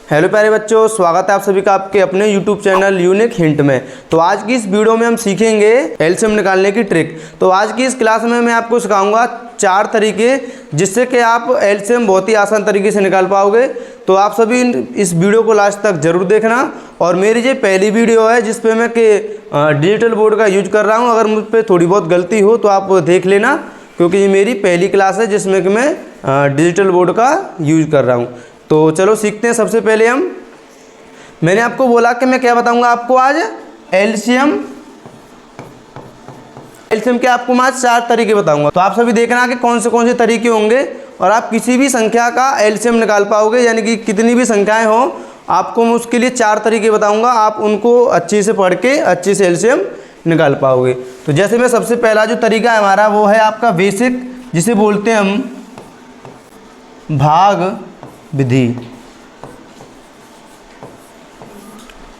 Hello प्यारे बच्चों, स्वागत है आप सभी का आपके अपने YouTube चैनल यूनिक हिंट में। तो आज की इस वीडियो में हम सीखेंगे एलसीएम निकालने की ट्रिक। तो आज की इस क्लास में मैं आपको सिखाऊंगा 4 तरीके जिससे कि आप एलसीएम बहुत ही आसान तरीके से निकाल पाओगे। तो आप सभी इस वीडियो को लास्ट तक जरूर देखना। और मेरी ये पहली वीडियो है जिस पे मैं डिजिटल बोर्ड का यूज कर रहा हूँ। अगर मुझ पर थोड़ी बहुत गलती हो तो आप देख लेना, क्योंकि ये मेरी पहली क्लास है जिसमें कि मैं डिजिटल बोर्ड का यूज कर रहा हूँ। तो चलो सीखते हैं। सबसे पहले मैंने आपको बोला कि मैं क्या बताऊंगा आपको आज एलसीएम के आपको मैं आज 4 तरीके बताऊंगा। तो आप सभी देखना कि कौन से तरीके होंगे और आप किसी भी संख्या का एलसीएम निकाल पाओगे, यानी कि कितनी भी संख्याएं हो आपको मैं उसके लिए 4 तरीके बताऊंगा। आप उनको अच्छे से पढ़ के अच्छे से एलसीएम निकाल पाओगे। तो जैसे मैं सबसे पहला जो तरीका है हमारा वो है आपका बेसिक, जिसे बोलते हैं हम भाग विधि।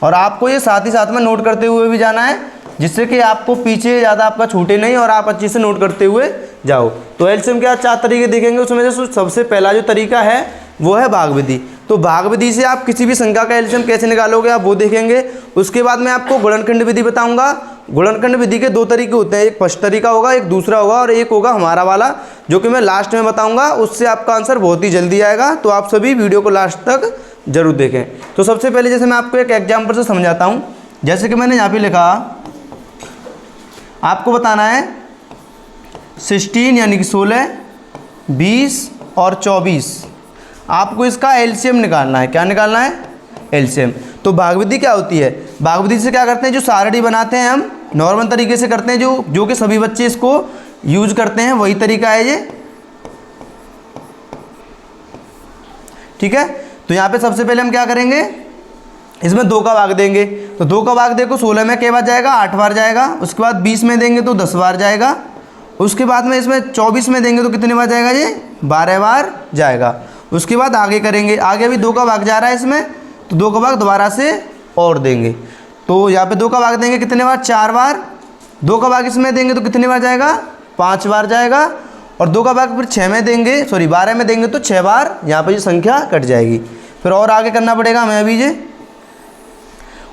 और आपको ये साथ ही साथ में नोट करते हुए भी जाना है, जिससे कि आपको पीछे ज़्यादा आपका छूटे नहीं और आप अच्छे से नोट करते हुए जाओ। तो एलसीएम के आज 4 तरीके देखेंगे, उसमें से सबसे पहला जो तरीका है वो है भाग विधि। तो भाग विधि से आप किसी भी संख्या का एलसीएम कैसे निकालोगे आप वो देखेंगे। उसके बाद मैं आपको गुणनखंड विधि बताऊंगा। गुणनखंड विधि के 2 तरीके होते हैं, एक फर्स्ट तरीका होगा, एक दूसरा होगा, और एक होगा हमारा वाला जो कि मैं लास्ट में बताऊंगा। उससे आपका आंसर बहुत ही जल्दी आएगा। तो आप सभी वीडियो को लास्ट तक जरूर देखें। तो सबसे पहले जैसे मैं आपको एक एग्जाम्पल से समझाता हूँ। जैसे कि मैंने यहाँ पे लिखा, आपको बताना है 16 यानी कि 16, 20 और 24। आपको इसका एलसीएम निकालना है। क्या निकालना है? एलसीएम। तो भाग विधि क्या होती है? भाग विधि से क्या करते हैं, जो सारणी बनाते हैं हम नॉर्मल तरीके से करते हैं, जो कि सभी बच्चे इसको यूज करते हैं, वही तरीका है ये। ठीक है। तो यहाँ पे सबसे पहले हम क्या करेंगे, इसमें 2 का भाग देंगे। तो 2 का भाग देखो 16 में क्या बार जाएगा? 8 बार जाएगा। उसके बाद 20 में देंगे तो 10 बार जाएगा। उसके बाद में इसमें 24 में देंगे तो कितने बार जाएगा? ये 12 बार जाएगा। उसके बाद आगे करेंगे, आगे भी 2 का भाग जा रहा है इसमें, तो 2 का भाग दोबारा से और देंगे। तो यहाँ पे 2 का भाग देंगे कितने बार? 4 बार। 2 का भाग इसमें देंगे तो कितने बार जाएगा? 5 बार जाएगा। और 2 का भाग फिर 6 में देंगे, सॉरी 12 में देंगे तो 6 बार यहाँ पे ये संख्या कट जाएगी। फिर और आगे करना पड़ेगा हमें अभी ये।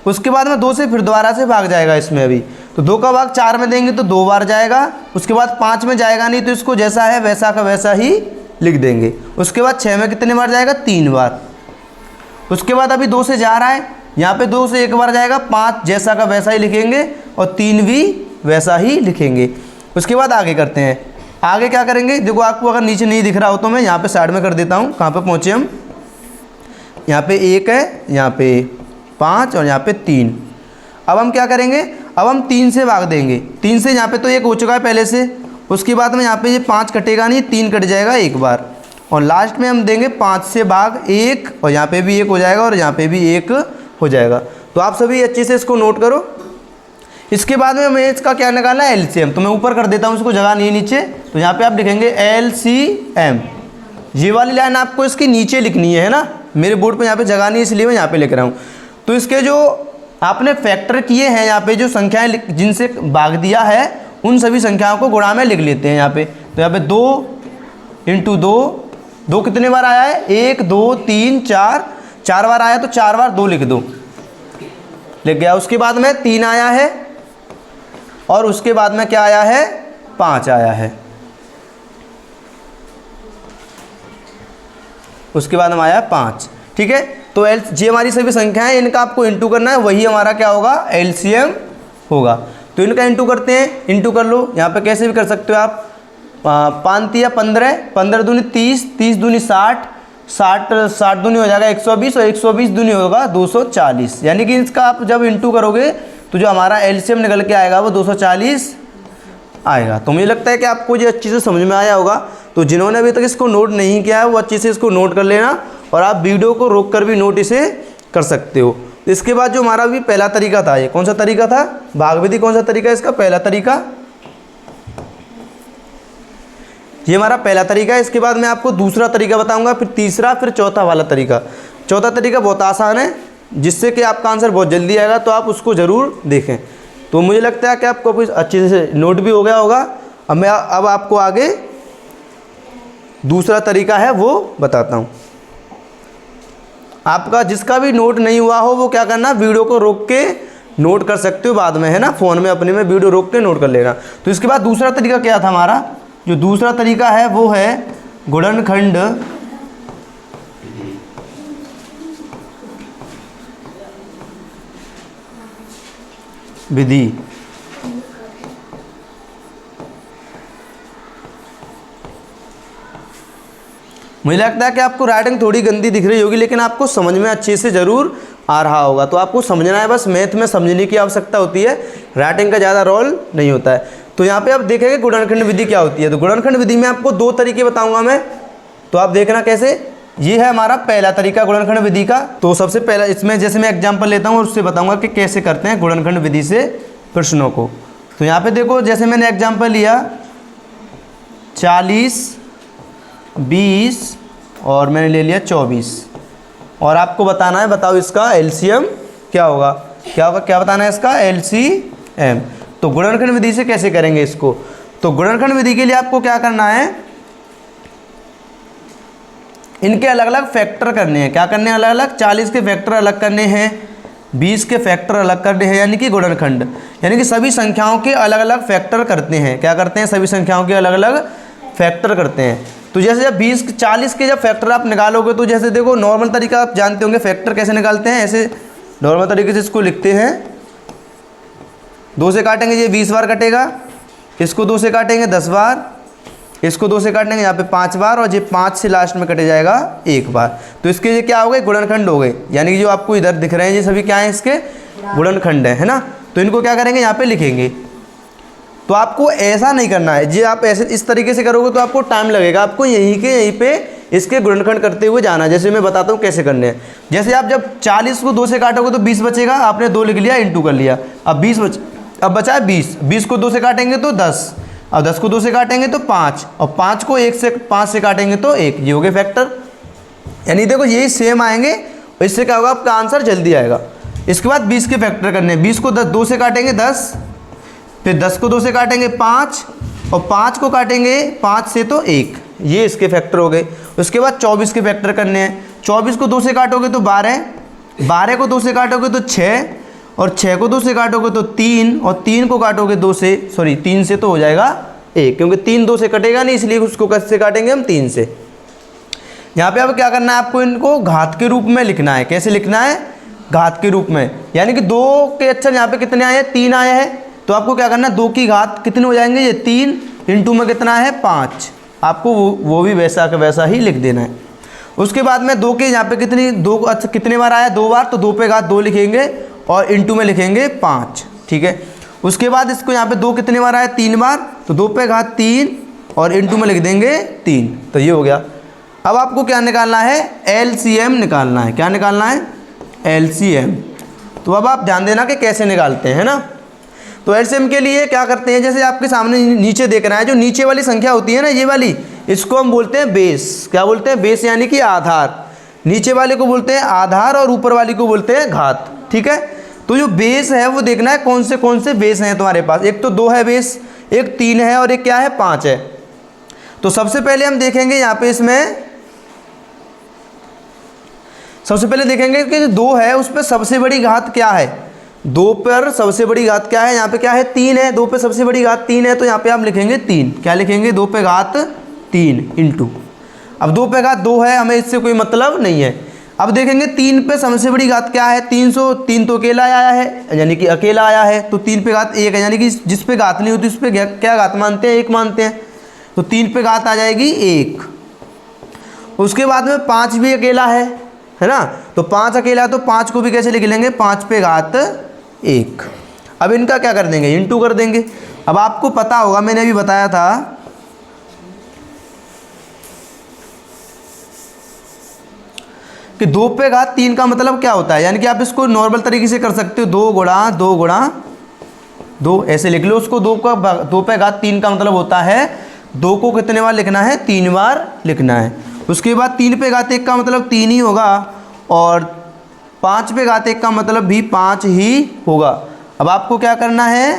उसके बाद में 2 से फिर दोबारा से भाग जाएगा इसमें अभी। तो 2 का भाग 4 में देंगे तो 2 बार जाएगा। उसके बाद 5 में जाएगा नहीं, तो इसको जैसा है वैसा का वैसा ही लिख देंगे। उसके बाद 6 में कितने बार जाएगा? 3 बार। उसके बाद अभी 2 से जा रहा है, यहाँ पे 2 से 1 बार जाएगा, 5 जैसा का वैसा ही लिखेंगे और 3 भी वैसा ही लिखेंगे। उसके बाद आगे करते हैं। आगे क्या करेंगे देखो, आपको अगर नीचे नहीं दिख रहा हो तो मैं यहाँ पे साइड में कर देता हूँ। कहाँ पे पहुँचे हम? यहाँ पे 1 है, यहाँ पे 5 और यहाँ पे 3। अब हम क्या करेंगे, अब हम 3 से भाग देंगे। 3 से यहाँ पे तो 1 हो चुका है पहले से। उसके बाद में यहाँ पे ये 5 कटेगा नहीं, 3 कट जाएगा 1 बार। और लास्ट में हम देंगे 5 से भाग 1, और यहाँ पे भी 1 हो जाएगा और यहाँ पे भी 1 हो जाएगा। तो आप सभी अच्छे से इसको नोट करो। इसके बाद में हमें इसका क्या निकालना है? एलसीएम। तो मैं ऊपर कर देता हूँ, इसको जगह नहीं है नीचे। तो यहाँ पे आप लिखेंगे एलसीएम। ये वाली लाइन आपको इसकी नीचे लिखनी है ना। मेरे बोर्ड पे यहाँ पे जगह नहीं, इसलिए मैं यहाँ पे लिख रहा हूँ। तो इसके जो आपने फैक्टर किए हैं, यहाँ पे जो संख्याएं जिनसे भाग दिया है उन सभी संख्याओं को गुणा में लिख लेते हैं यहाँ पे। तो यहाँ पे 2 × 2 कितने बार आया है? 1 2 3 4, 4 बार आया तो 4 बार 2 लिख दो, लिख गया। उसके बाद में 3 आया है और उसके बाद में क्या आया है? 5 आया है। उसके बाद में आया 5। ठीक है। तो ये हमारी सभी संख्याएं, इनका आपको इंटू करना है, वही हमारा क्या होगा? एलसीएम होगा। तो इनका इंटू करते हैं। इंटू कर लो, यहाँ पे कैसे भी कर सकते हो आप। 5 या 15, 15 दूनी 30, 30 दूनी 60, 60 दूनी हो जाएगा 120 और 120 दूनी होगा 240। यानी कि इसका आप जब इंटू करोगे तो जो हमारा एलसीएम निकल के आएगा वो 240 आएगा। तो मुझे लगता है कि आपको ये अच्छे से समझ में आया होगा। तो जिन्होंने अभी तक इसको नोट नहीं किया है वो अच्छे से इसको नोट कर लेना, और आप वीडियो को रोक कर भी नोट इसे कर सकते हो। इसके बाद जो हमारा भी पहला तरीका था, ये कौन सा तरीका था? भाग विधि। कौन सा तरीका है इसका? पहला तरीका। ये हमारा पहला तरीका है। इसके बाद मैं आपको दूसरा तरीका बताऊंगा, फिर तीसरा, फिर चौथा वाला तरीका। चौथा तरीका बहुत आसान है, जिससे कि आपका आंसर बहुत जल्दी आएगा। तो आप उसको ज़रूर देखें। तो मुझे लगता है कि आपको अच्छे से नोट भी हो गया होगा। अब आपको आगे दूसरा तरीका है वो बताता हूँ। आपका जिसका भी नोट नहीं हुआ हो वो क्या करना, वीडियो को रोक के नोट कर सकते हो बाद में, है ना, फ़ोन में अपने में वीडियो रोक के नोट कर लेना। तो इसके बाद दूसरा तरीका क्या था हमारा, जो दूसरा तरीका है वो है गुणनखंड विधि। मुझे लगता है कि आपको राइटिंग थोड़ी गंदी दिख रही होगी, लेकिन आपको समझ में अच्छे से ज़रूर आ रहा होगा। तो आपको समझना है, बस मैथ में समझने की आवश्यकता होती है, राइटिंग का ज़्यादा रोल नहीं होता है। तो यहाँ पे आप देखेंगे गुणनखंड विधि क्या होती है। तो गुणनखंड विधि में आपको दो तरीके बताऊंगा मैं, तो आप देखना कैसे। ये है हमारा पहला तरीका गुणनखंड विधि का। तो सबसे पहला इसमें जैसे मैं एग्जाम्पल लेता हूँ और उससे बताऊँगा कि कैसे करते हैं गुणनखंड विधि से प्रश्नों को। तो यहाँ पर देखो, जैसे मैंने एग्जाम्पल लिया 40, 20 और मैंने ले लिया 24, और आपको बताना है, बताओ इसका एलसीएम क्या होगा, क्या बताना है इसका एलसीएम। तो गुणनखंड विधि से कैसे करेंगे इसको। तो गुणनखंड विधि के लिए आपको क्या करना है, इनके अलग अलग फैक्टर करने हैं। क्या करने हैं, अलग अलग 40 के फैक्टर अलग करने हैं, 20 के फैक्टर अलग करने हैं, यानी कि गुणनखंड, यानी कि सभी संख्याओं के अलग अलग फैक्टर करते हैं। क्या करते हैं, सभी संख्याओं के अलग अलग फैक्टर करते हैं। तो जैसे जब 40 के जब फैक्टर आप निकालोगे, तो जैसे देखो नॉर्मल तरीका आप जानते होंगे फैक्टर कैसे निकालते हैं, ऐसे नॉर्मल तरीके से इसको लिखते हैं। 2 से काटेंगे ये 20 बार कटेगा, इसको 2 से काटेंगे 10 बार, इसको 2 से काटेंगे यहाँ पे 5 बार, और ये 5 से लास्ट में कटे जाएगा 1 बार। तो इसके ये क्या हो गए, गुणनखंड हो गए, यानी कि जो आपको इधर दिख रहे हैं ये सभी क्या है, इसके गुणनखंड है ना। तो इनको क्या करेंगे, यहाँ पे लिखेंगे। तो आपको ऐसा नहीं करना है, जी आप ऐसे इस तरीके से करोगे तो आपको टाइम लगेगा, आपको यहीं पे इसके गुणनखंड करते हुए जाना है। जैसे मैं बताता हूँ कैसे करने हैं। जैसे आप जब 40 को 2 से काटोगे तो 20 बचेगा, आपने 2 लिख लिया, इंटू कर लिया, अब 20 अब बचा है 20, 20 को 2 से काटेंगे तो 10, अब 10 को 2 से काटेंगे तो 5, और 5 को 5 से काटेंगे तो 1, ये हो गए फैक्टर। यानी देखो यही सेम आएंगे, और इससे क्या होगा, आपका आंसर जल्दी आएगा। इसके बाद 20 के फैक्टर करने हैं। 20 को 2 से काटेंगे 10, फिर 10 को 2 से काटेंगे 5, और 5 को काटेंगे 5 से तो 1, ये इसके फैक्टर हो गए। उसके बाद 24 के फैक्टर करने हैं। 24 को 2 से काटोगे तो 12, 12 को 2 से काटोगे तो 6, और 6 को 2 से काटोगे तो 3, और 3 को काटोगे 3 से तो हो जाएगा 1, क्योंकि 3 2 से कटेगा नहीं, इसलिए उसको कैसे काटेंगे हम, 3 से। यहाँ पे अब क्या करना है, आपको इनको घात के रूप में लिखना है। कैसे लिखना है, घात के रूप में, यानी कि 2 के अक्षर यहाँ पे कितने आए हैं, 3 आए हैं। तो आपको क्या करना है, 2 की घात कितने हो जाएंगे, ये 3, इंटू में कितना है 5, आपको वो भी वैसा का वैसा ही लिख देना है। उसके बाद में 2 के यहाँ पे कितने बार आया, 2 बार, तो 2 पे घात 2 लिखेंगे और इंटू में लिखेंगे 5, ठीक है। उसके बाद इसको यहाँ पे 2 कितने बार आया, 3 बार, तो 2 पे घात 3 और इंटू में लिख देंगे 3, तो ये हो गया। अब आपको क्या निकालना है, एलसीएम निकालना है। क्या निकालना है, एलसीएम। तो अब आप ध्यान देना कि कैसे निकालते हैं, है ना। तो एलसीएम के लिए क्या करते हैं, जैसे आपके सामने नीचे देख रहा है, जो नीचे वाली संख्या होती है ना, ये वाली, इसको हम बोलते हैं बेस। क्या बोलते हैं, बेस, यानी कि आधार। नीचे वाले को बोलते हैं आधार और ऊपर वाली को बोलते हैं घात, ठीक है। तो जो बेस है वो देखना है कौन से बेस हैं तुम्हारे पास। एक तो 2 है बेस, एक 3 है, और एक क्या है 5 है। तो सबसे पहले हम देखेंगे यहाँ पे, इसमें सबसे पहले देखेंगे कि जो 2 है उस पर सबसे बड़ी घात क्या है। 2 पर सबसे बड़ी घात क्या है, यहाँ पे क्या है 3 है, 2 पे सबसे बड़ी घात 3 है, तो यहाँ पे आप लिखेंगे 3। क्या लिखेंगे, 2 पे घात 3 इंटू। अब 2 पे घात 2 है, हमें इससे कोई मतलब नहीं है। अब देखेंगे 3 पे सबसे बड़ी घात क्या है, 303 तो अकेला आया है, यानी कि अकेला आया है, तो 3 पे घात 1 है, यानी कि जिस पे घात नहीं होती उस पर क्या घात मानते हैं, 1 मानते हैं। तो 3 पे घात आ जाएगी 1। उसके बाद में 5 भी अकेला है ना, तो 5 अकेला, तो 5 को भी कैसे लिख लेंगे, 5 पे घात 1। अब इनका क्या कर देंगे, इंटू कर देंगे। अब आपको पता होगा, मैंने अभी बताया था कि 2 पे घात 3 का मतलब क्या होता है, यानी कि आप इसको नॉर्मल तरीके से कर सकते हो, 2 गुणा 2 गुणा 2 ऐसे लिख लो उसको। 2 पे घात 3 का मतलब होता है 2 को कितने बार लिखना है, 3 बार लिखना है। उसके बाद 3 पे घात 1 का मतलब 3 ही होगा, और 5 पे घात 1 का मतलब भी 5 ही होगा। अब आपको क्या करना है,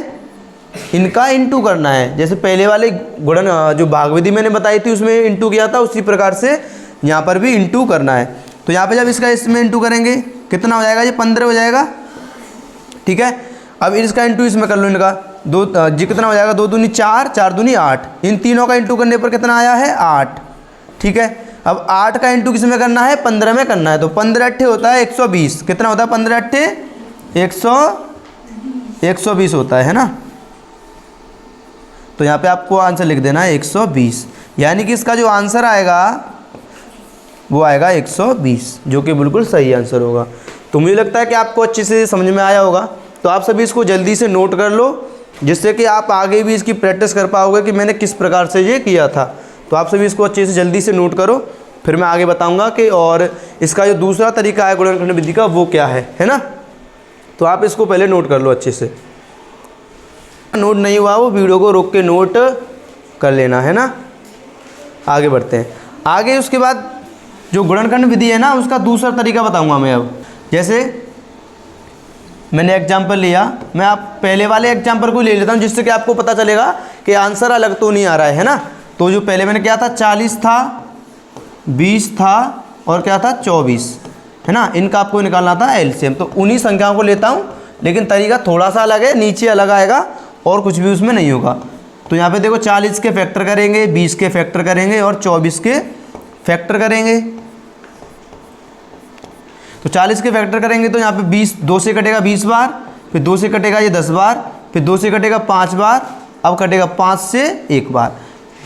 इनका इंटू करना है। जैसे पहले वाले गुणन जो भाग विधि मैंने बताई थी उसमें इंटू किया था, उसी प्रकार से यहाँ पर भी इंटू करना है। तो यहाँ पे जब इसका इसमें इंटू करेंगे कितना हो जाएगा, ये 15 हो जाएगा। ठीक है, अब इसका इंटू इसमें कर लो, इनका दो जी कितना हो जाएगा, 2 दूनी 4, 4 दूनी 8, इन तीनों का इंटू करने पर कितना आया है 8। ठीक है, अब 8 का इंटू किस में करना है, 15 में करना है। तो 15 अट्ठे होता है 120, कितना होता है 15 अट्ठे 120 होता है ना। तो यहाँ पे आपको आंसर लिख देना है 120, यानी कि इसका जो आंसर आएगा वो आएगा 120, जो कि बिल्कुल सही आंसर होगा। तो मुझे लगता है कि आपको अच्छे से समझ में आया होगा। तो आप सभी इसको जल्दी से नोट कर लो, जिससे कि आप आगे भी इसकी प्रैक्टिस कर पाओगे कि मैंने किस प्रकार से ये किया था। तो आप सभी इसको अच्छे से जल्दी से नोट करो, फिर मैं आगे बताऊंगा कि और इसका जो दूसरा तरीका है गुणनखंड विधि का वो क्या है ना। तो आप इसको पहले नोट कर लो अच्छे से, नोट नहीं हुआ वो वीडियो को रोक के नोट कर लेना है ना। आगे बढ़ते हैं, आगे उसके बाद जो गुणनखंड विधि है ना उसका दूसरा तरीका बताऊंगा मैं। अब जैसे मैंने एग्जाम्पल लिया, मैं आप पहले वाले एग्जाम्पल को ले लेता हूँ, जिससे कि आपको पता चलेगा कि आंसर अलग तो नहीं आ रहा है ना। तो जो पहले मैंने क्या था, 40 था, 20 था और क्या था 24, है ना। इनका आपको निकालना था एलसीएम। तो उन्हीं संख्याओं को लेता हूँ, लेकिन तरीका थोड़ा सा अलग है, नीचे अलग आएगा और कुछ भी उसमें नहीं होगा। तो यहाँ पे देखो 40 के फैक्टर करेंगे, 20 के फैक्टर करेंगे और 24 के फैक्टर करेंगे। तो 40 के फैक्टर करेंगे तो यहाँ पे 20 2 से कटेगा 20 बार, फिर 2 से कटेगा ये 10 बार, फिर 2 से कटेगा 5 बार, अब कटेगा 5 से 1 बार।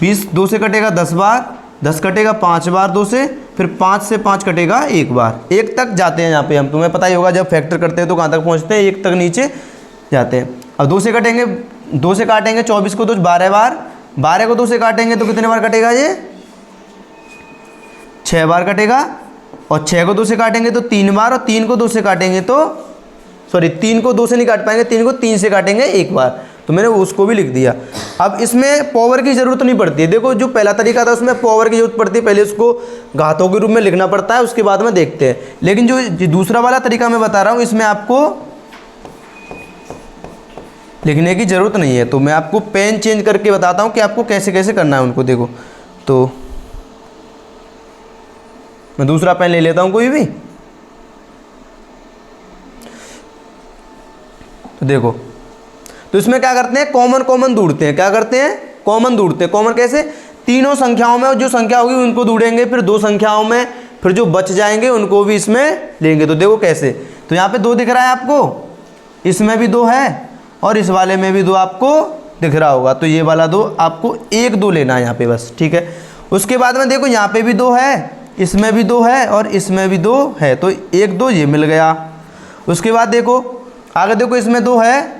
20 2 से कटेगा 10 बार, 10 कटेगा 5 बार 2 से, फिर 5 से 5 कटेगा 1 बार। 1 तक जाते हैं यहाँ पे हम, तुम्हें पता ही होगा जब फैक्टर करते हैं तो कहाँ तक पहुँचते हैं, 1 तक नीचे जाते हैं। अब 2 से कटेंगे, 2 से काटेंगे 24 को तो 12 बार, 12 को 2 से काटेंगे तो कितने बार कटेगा, ये 6 बार कटेगा। और 6 को 2 से काटेंगे तो 3 बार, और 3 को 2 से काटेंगे तो 3 को 2 से नहीं काट पाएंगे, 3 को 3 से काटेंगे 1 बार। तो मैंने उसको भी लिख दिया। अब इसमें पावर की ज़रूरत नहीं पड़ती है। देखो जो पहला तरीका था उसमें पावर की जरूरत पड़ती है, पहले उसको घातों के रूप में लिखना पड़ता है, उसके बाद में देखते हैं। लेकिन जो दूसरा वाला तरीका मैं बता रहा हूँ इसमें आपको लिखने की ज़रूरत नहीं है। तो मैं आपको पेन चेंज करके बताता हूँ कि आपको कैसे कैसे करना है उनको। देखो तो मैं दूसरा पेन ले लेता हूँ कोई भी। तो देखो, तो इसमें क्या करते हैं, कॉमन ढूंढते हैं। क्या करते हैं, कॉमन ढूंढते हैं। कॉमन कैसे, तीनों संख्याओं में जो संख्या होगी उनको ढूंढेंगे, फिर 2 संख्याओं में फिर जो बच जाएंगे उनको भी इसमें लेंगे। तो देखो कैसे, तो यहाँ पे 2 दिख रहा है आपको, इसमें भी 2 है और इस वाले में भी 2 आपको दिख रहा होगा। तो ये वाला 2 आपको 1 2 लेना है यहाँ पे बस, ठीक है। उसके बाद में देखो यहाँ पे भी 2 है, इसमें भी 2 है और इसमें भी 2 है, तो 1 2 ये मिल गया। उसके बाद देखो आगे, देखो इसमें 2 है,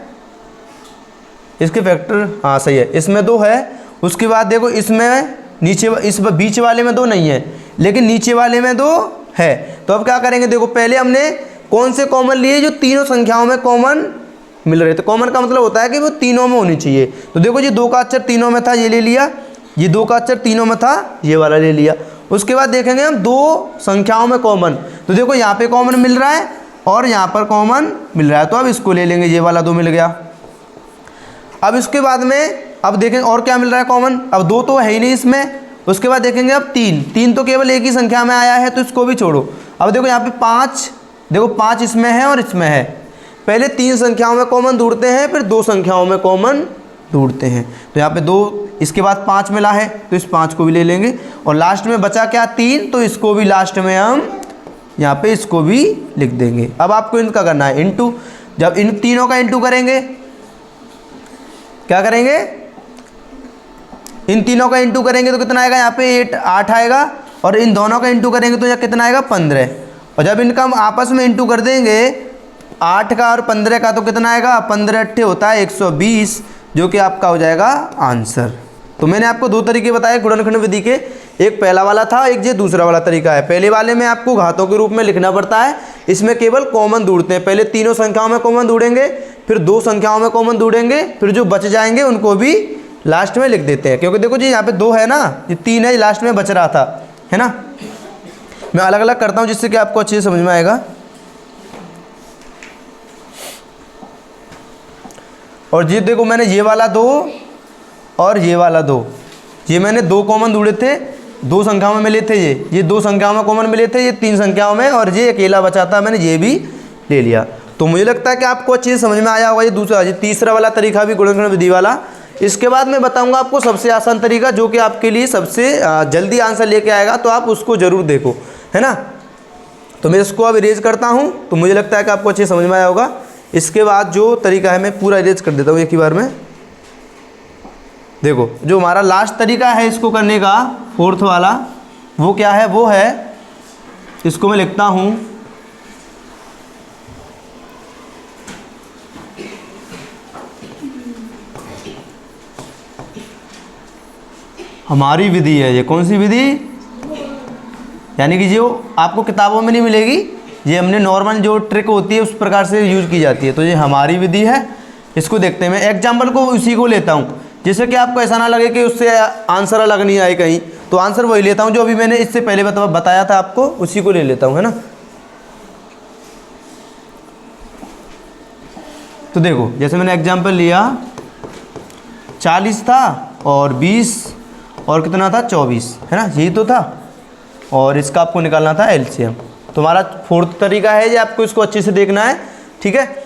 इसके फैक्टर हाँ सही है, इसमें 2 है। उसके बाद देखो इसमें नीचे, इस बीच वाले में 2 नहीं है, लेकिन नीचे वाले में 2 है। तो अब क्या करेंगे, देखो पहले हमने कौन से कॉमन लिए, जो तीनों संख्याओं में कॉमन मिल रहे थे। कॉमन का मतलब होता है कि वो तीनों में होनी चाहिए। तो देखो ये 2 का अक्षर तीनों में था, ये ले लिया। ये 2 का अक्षर तीनों में था, ये वाला ले लिया। उसके बाद देखेंगे हम 2 संख्याओं में कॉमन, तो देखो यहाँ पे कॉमन मिल रहा है और यहाँ पर कॉमन मिल रहा है, तो अब इसको ले लेंगे, ये वाला 2 मिल गया। अब इसके बाद में अब देखेंगे और क्या मिल रहा है कॉमन। अब 2 तो है ही नहीं इसमें। उसके बाद देखेंगे अब 3 तो केवल एक ही संख्या में आया है, तो इसको भी छोड़ो। अब देखो यहाँ पे 5, देखो 5 इसमें है और इसमें है। पहले 3 संख्याओं में कॉमन ढूंढते हैं, फिर 2 संख्याओं में कॉमन ढूंढते हैं। तो यहाँ पे 2, इसके बाद 5 मिला है तो इस 5 को भी ले लेंगे, और लास्ट में बचा क्या 3, तो इसको भी लास्ट में हम यहाँ पे इसको भी लिख देंगे। अब आपको इनका करना है इंटू। जब इन तीनों का इंटू करेंगे, क्या करेंगे, इन तीनों का इंटू करेंगे तो कितना आएगा, यहाँ पे 8 आएगा, और इन दोनों का इंटू करेंगे तो यहाँ कितना आएगा 15। और जब इनका हम आपस में इंटू कर देंगे 8 का और 15 का, तो कितना आएगा, 15 अट्ठे होता है 120, जो कि आपका हो जाएगा आंसर। तो मैंने आपको 2 तरीके बताए गुणनखंड विधि के, एक पहला वाला था, एक ये दूसरा वाला तरीका है। पहले वाले में आपको घातों के रूप में लिखना पड़ता है, इसमें केवल कॉमन ढूंढते हैं। पहले तीनों संख्याओं में कॉमन ढूंढेंगे, फिर 2 संख्याओं में कॉमन ढूंढेंगे, फिर जो बच जाएंगे उनको भी लास्ट में लिख देते हैं। क्योंकि देखो जी यहाँ पे 2 है ना, ये 3 है, लास्ट में बच रहा था, है ना। मैं अलग अलग करता हूँ जिससे कि आपको अच्छे से समझ में आएगा। और ये देखो मैंने ये वाला 2 और ये वाला 2, ये मैंने 2 कॉमन ढूंढे थे, दो संख्याओं में मिले थे, ये दो संख्याओं में कॉमन मिले थे, ये तीन संख्याओं में, और ये अकेला बचा था, मैंने ये भी ले लिया। तो मुझे लगता है कि आपको अच्छी से समझ में आया होगा ये तीसरा वाला तरीका भी गुणनखंड विधि वाला। इसके बाद मैं बताऊंगा आपको सबसे आसान तरीका, जो कि आपके लिए सबसे जल्दी आंसर लेके आएगा, तो आप उसको ज़रूर देखो, है ना। तो मैं इसको अब इरेज करता हूँ, तो मुझे लगता है कि आपको अच्छे समझ में आया होगा। इसके बाद जो तरीका है मैं पूरा इरेज कर देता हूँ एक ही बार में। देखो जो हमारा लास्ट तरीका है इसको करने का, फोर्थ वाला, वो क्या है, वो है, इसको मैं लिखता हूँ हमारी विधि है। ये कौन सी विधि, यानी कि जो आपको किताबों में नहीं मिलेगी, ये हमने नॉर्मल जो ट्रिक होती है उस प्रकार से यूज की जाती है। तो ये हमारी विधि है। इसको देखते हैं, मैं एग्जाम्पल को उसी को लेता हूँ, जिससे कि आपको ऐसा ना लगे कि उससे आंसर अलग नहीं आए कहीं, तो आंसर वही लेता हूँ जो अभी मैंने इससे पहले बताया था आपको, उसी को ले लेता हूँ, है ना। तो देखो जैसे मैंने एग्जाम्पल लिया, 40 था और 20 और कितना था, 24, है ना, यही तो था। और इसका आपको निकालना था एलसीएम। तो हमारा फोर्थ तरीका है ये, आपको इसको अच्छे से देखना है, ठीक है।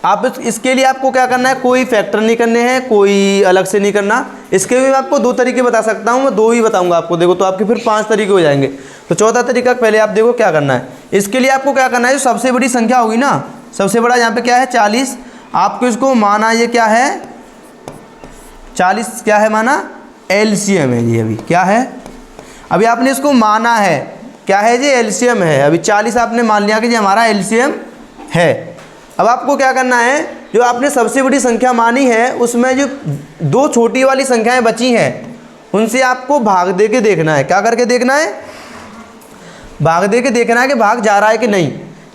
आप इसके लिए आपको क्या करना है, कोई फैक्टर नहीं करने हैं, कोई अलग से नहीं करना। इसके भी मैं आपको दो तरीके बता सकता हूँ, मैं दो ही बताऊँगा आपको, देखो तो आपके फिर 5 तरीके हो जाएंगे। तो चौथा तरीका पहले आप देखो क्या करना है। इसके लिए आपको क्या करना है, जो सबसे बड़ी संख्या होगी ना, सबसे बड़ा यहाँ पे क्या है 40, आपको इसको माना, ये क्या है 40 क्या है माना, एलसीएम है। ये अभी क्या है, अभी आपने इसको माना है, क्या है जी, एलसीएम है। अभी 40 आपने मान लिया कि ये हमारा एलसीएम है। अब आपको क्या करना है, जो आपने सबसे बड़ी संख्या मानी है, उसमें जो दो छोटी वाली संख्याएं बची हैं, उनसे आपको भाग दे के देखना है। क्या करके देखना है, भाग दे के देखना है कि भाग जा रहा है कि नहीं।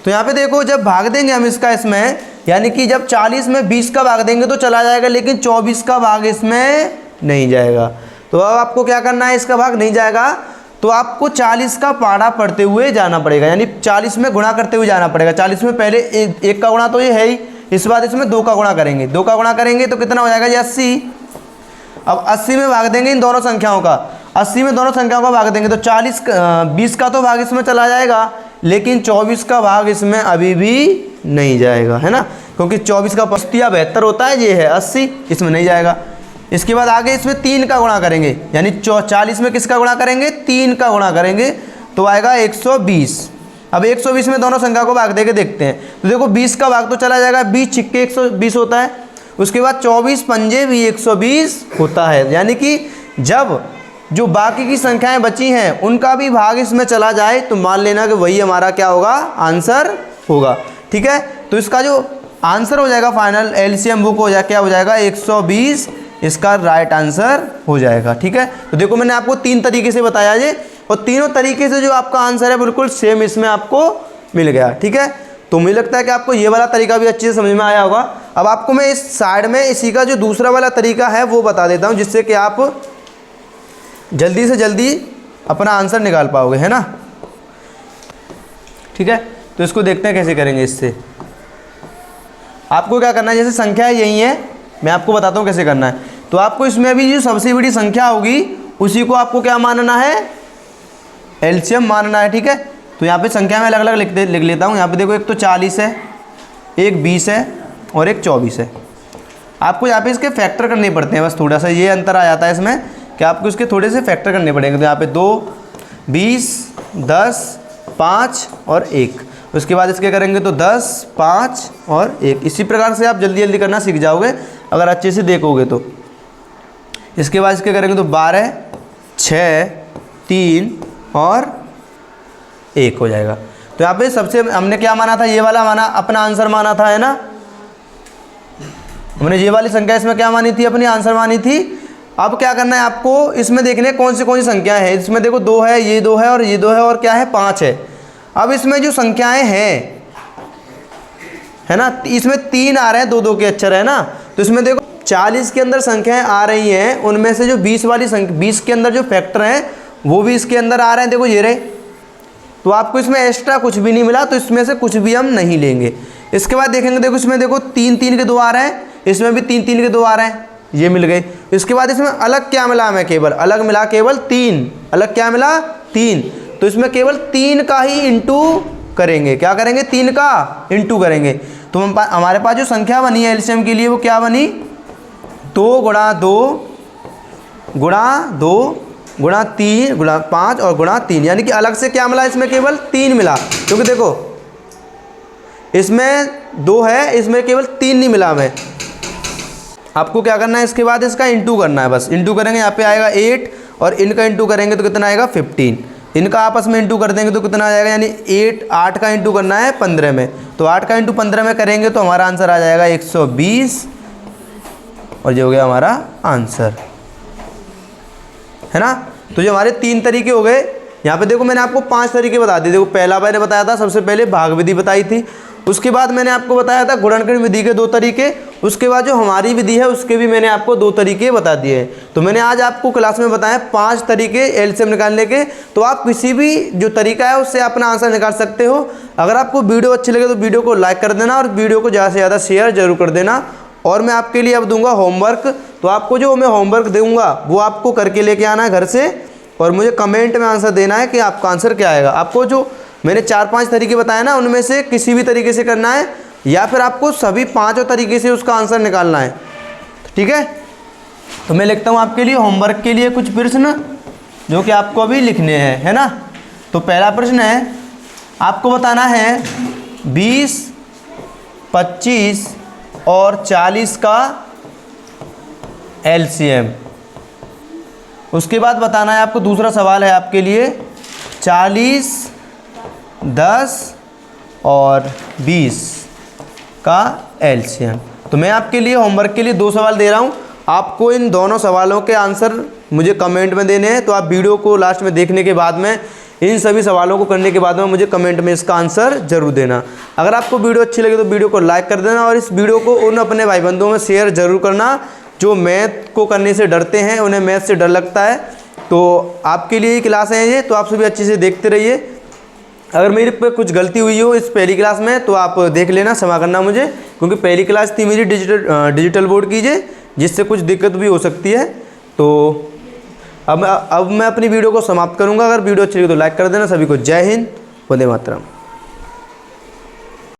तो यहाँ पे देखो, जब भाग देंगे हम इसका इसमें, यानी कि जब 40 में 20 का भाग देंगे तो चला जाएगा, लेकिन 24 का भाग इसमें नहीं जाएगा। तो अब आपको क्या करना है, इसका भाग नहीं जाएगा, तो आपको 40 का पाड़ा पढ़ते हुए जाना पड़ेगा, यानी 40 में गुणा करते हुए जाना पड़ेगा। 40 में पहले एक का गुणा तो ये है ही, इस बाद इसमें 2 का गुणा करेंगे, 2 का गुणा करेंगे तो कितना हो जाएगा ये 80। अब 80 में भाग देंगे इन दोनों संख्याओं का, 80 में दोनों संख्याओं का भाग देंगे तो 20 का तो भाग इसमें चला जाएगा, लेकिन 24 का भाग इसमें अभी भी नहीं जाएगा, है ना, क्योंकि 24 का 72 होता है, ये है 80, इसमें नहीं जाएगा। इसके बाद आगे इसमें 3 का गुणा करेंगे, यानी 40 में किसका गुणा करेंगे, 3 का गुणा करेंगे, तो आएगा 120। अब 120 में दोनों संख्या को भाग देके देखते हैं, तो देखो 20 का भाग तो चला जाएगा, 20 छिक्के 120 होता है। उसके बाद 24 पंजे भी 120 होता है, यानी कि जब जो बाकी की संख्याएं बची हैं उनका भी भाग इसमें चला जाए, तो मान लेना कि वही हमारा क्या होगा, आंसर होगा, ठीक है। तो इसका जो आंसर हो जाएगा फाइनल एलसीएम बुक हो जाए, क्या हो जाएगा 120, इसका राइट आंसर हो जाएगा, ठीक है। तो देखो मैंने आपको 3 तरीके से बताया ये, और तीनों तरीके से जो आपका आंसर है बिल्कुल सेम इसमें आपको मिल गया, ठीक है। तो मुझे लगता है कि आपको ये वाला तरीका भी अच्छे से समझ में आया होगा। अब आपको मैं इस साइड में इसी का जो दूसरा वाला तरीका है वो बता देता हूँ, जिससे कि आप जल्दी से जल्दी अपना आंसर निकाल पाओगे, है ना, ठीक है। तो इसको देखते हैं कैसे करेंगे। इससे आपको क्या करना है, जैसे संख्या यही है, मैं आपको बताता हूँ कैसे करना है। तो आपको इसमें अभी जो सबसे बड़ी संख्या होगी उसी को आपको क्या मानना है, एलसीएम मानना है, ठीक है। तो यहाँ पे संख्या में अलग अलग लिख लेता हूँ। यहाँ पे देखो एक तो 40 है, एक 20 है और एक 24 है। आपको यहाँ पे इसके फैक्टर करने पड़ते हैं, बस थोड़ा सा ये अंतर आ जाता है इसमें कि आपको इसके थोड़े से फैक्टर करने पड़ेंगे। तो यहाँ पे 2, 20, 10, 5 और 1। उसके बाद इसके करेंगे तो 10, 5 और 1। इसी प्रकार से आप जल्दी जल्दी करना सीख जाओगे अगर अच्छे से देखोगे तो। इसके बाद इसके करेंगे तो 12, 6, 3 और 1 हो जाएगा। तो यहाँ पे सबसे हमने क्या माना था, ये वाला माना, अपना आंसर माना था, है ना। हमने ये वाली संख्या इसमें क्या मानी थी, अपनी आंसर मानी थी। अब क्या करना है आपको, इसमें देखने कौन सी संख्या है। इसमें देखो 2 है, ये 2 है और ये 2 है और क्या है 5 है। अब इसमें जो संख्याएं हैं, है ना, इसमें 3 आ रहे हैं, 2-2 के अक्षर है ना। तो इसमें देखो 40 के अंदर संख्याएं आ रही हैं, उनमें से जो 20 वाली संख्या, 20 के अंदर जो फैक्टर हैं वो भी इसके अंदर आ रहे हैं, देखो ये रहे। तो आपको इसमें एक्स्ट्रा कुछ भी नहीं मिला, तो इसमें से कुछ भी हम नहीं लेंगे। इसके बाद देखेंगे, देखो इसमें देखो 3-3 के 2 आ रहे हैं, इसमें भी 3-3 के 2 आ रहे हैं, ये मिल गए। इसके बाद इसमें अलग क्या मिला हमें, केवल अलग मिला केवल 3, अलग क्या मिला 3, तो इसमें केवल 3 का ही इंटू करेंगे, क्या करेंगे 3 का इंटू करेंगे। तो हमारे पास जो संख्या बनी है एलसीएम के लिए वो क्या बनी, 2 गुणा 2 गुणा 2 गुणा 3 गुणा 5 और गुणा 3, यानी कि अलग से क्या मिला इसमें केवल 3 मिला, क्योंकि देखो इसमें 2 है, इसमें केवल 3 नहीं मिला हमें। आपको क्या करना है, इसके बाद इसका इंटू करना है, बस इंटू करेंगे, यहाँ पे आएगा 8 और इनका इंटू करेंगे तो कितना आएगा 15, इनका आपस में इंटू कर देंगे तो कितना आ जाएगा, यानी 8 का इंटू करना है 15 में, तो 8 का इंटू 15 में करेंगे तो हमारा आंसर आ जाएगा 120, और ये हो गया हमारा आंसर, है ना। तो जो हमारे 3 तरीके हो गए, यहाँ पे देखो मैंने आपको 5 तरीके बता दिए। देखो पहला मैंने बताया था, सबसे पहले भाग विधि बताई थी, उसके बाद मैंने आपको बताया था गुणनखंड विधि के 2 तरीके, उसके बाद जो हमारी विधि है उसके भी मैंने आपको 2 तरीके बता दिए हैं। तो मैंने आज आपको क्लास में बताया 5 तरीके एलसीएम निकालने के, तो आप किसी भी जो तरीका है उससे अपना आंसर निकाल सकते हो। अगर आपको वीडियो अच्छी लगे तो वीडियो को लाइक कर देना और वीडियो को ज़्यादा से ज़्यादा शेयर जरूर कर देना। और मैं आपके लिए अब दूंगा होमवर्क, तो आपको जो मैं होमवर्क दूंगा वो आपको करके लेके आना है घर से, और मुझे कमेंट में आंसर देना है कि आपका आंसर क्या आएगा। आपको जो मैंने 4-5 तरीके बताए ना, उनमें से किसी भी तरीके से करना है, या फिर आपको सभी 5 तरीके से उसका आंसर निकालना है, ठीक है। तो मैं लिखता हूँ आपके लिए होमवर्क के लिए कुछ प्रश्न जो कि आपको अभी लिखने हैं, है ना। तो पहला प्रश्न है, आपको बताना है 20, 25 और 40 का एलसीएम। उसके बाद बताना है आपको, दूसरा सवाल है आपके लिए 40, 10 और 20 का एलसीएम। तो मैं आपके लिए होमवर्क के लिए 2 सवाल दे रहा हूँ, आपको इन दोनों सवालों के आंसर मुझे कमेंट में देने हैं। तो आप वीडियो को लास्ट में देखने के बाद में, इन सभी सवालों को करने के बाद में मुझे कमेंट में इसका आंसर जरूर देना। अगर आपको वीडियो अच्छी लगे तो वीडियो को लाइक कर देना, और इस वीडियो को उन अपने भाई बंधुओं में शेयर जरूर करना जो मैथ को करने से डरते हैं, उन्हें मैथ से डर लगता है। तो आपके लिए ही क्लास है ये, तो आप सभी अच्छे से देखते रहिए। अगर मेरे पे कुछ गलती हुई हो इस पहली क्लास में तो आप देख लेना, क्षमा करना मुझे, क्योंकि पहली क्लास थी मेरी डिजिटल बोर्ड कीजिए, जिससे कुछ दिक्कत भी हो सकती है। तो अब मैं अपनी वीडियो को समाप्त करूंगा। अगर वीडियो अच्छी लगी तो लाइक कर देना। सभी को जय हिंद, वंदे मातरम।